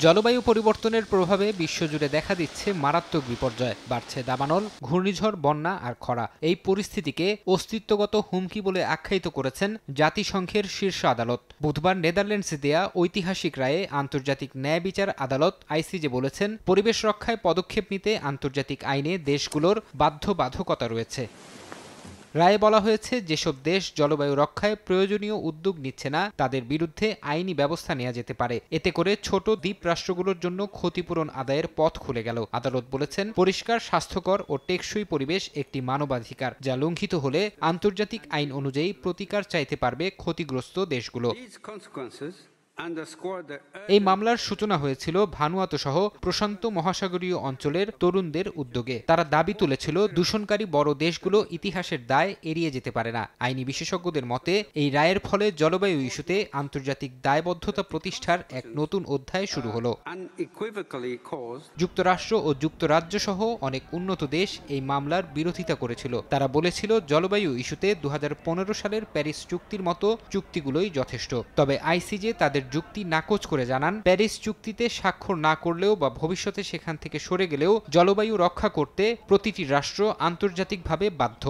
জলবায়ু পরিবর্তনের প্রভাবে বিশ্বজুড়ে দেখা দিচ্ছে মারাত্মক বিপর্যয়, বাড়ছে দাবানল, ঘূর্ণিঝড়, বন্যা আর খরা। এই পরিস্থিতিকে অস্তিত্বগত হুমকি বলে আখ্যায়িত করেছেন জাতিসংঘের শীর্ষ আদালত। বুধবার নেদারল্যান্ডসে দেয়া ঐতিহাসিক রায়ে আন্তর্জাতিক ন্যায় বিচার আদালত আইসিজে বলেছেন, পরিবেশ রক্ষায় পদক্ষেপ নিতে আন্তর্জাতিক আইনে দেশগুলোর বাধ্যবাধকতা রয়েছে। রায়ে বলা হয়েছে, যেসব দেশ জলবায়ু রক্ষায় প্রয়োজনীয় উদ্যোগ নিচ্ছে না তাদের বিরুদ্ধে আইনি ব্যবস্থা নেওয়া যেতে পারে। এতে করে ছোট দ্বীপ রাষ্ট্রগুলোর জন্য ক্ষতিপূরণ আদায়ের পথ খুলে গেল। আদালত বলেছেন, পরিষ্কার, স্বাস্থ্যকর ও টেকসই পরিবেশ একটি মানবাধিকার, যা লঙ্ঘিত হলে আন্তর্জাতিক আইন অনুযায়ী প্রতিকার চাইতে পারবে ক্ষতিগ্রস্ত দেশগুলো। এই মামলার সূচনা হয়েছিল ভানুয়াতু সহ প্রশান্ত মহাসাগরীয় অঞ্চলের তরুণদের উদ্যোগে। তারা দাবি তুলেছিল, দূষণকারী বড় দেশগুলো ইতিহাসের দায় এড়িয়ে যেতে পারে না। আইনি বিশেষজ্ঞদের মতে, এই রায়ের ফলে জলবায়ু ইস্যুতে আন্তর্জাতিক দায়বদ্ধতা প্রতিষ্ঠার এক নতুন অধ্যায় শুরু হলো। যুক্তরাষ্ট্র ও যুক্তরাজ্য সহ অনেক উন্নত দেশ এই মামলার বিরোধিতা করেছিল। তারা বলেছিল, জলবায়ু ইস্যুতে 2015 সালের প্যারিস চুক্তির মতো চুক্তিগুলোই যথেষ্ট। তবে আইসিজে তাদের যুক্তি নাকচ করে জানান, প্যারিস চুক্তিতে স্বাক্ষর না করলেও বা ভবিষ্যতে সেখান থেকে সরে গেলেও জলবায়ু রক্ষা করতে প্রতিটি রাষ্ট্র আন্তর্জাতিকভাবে বাধ্য।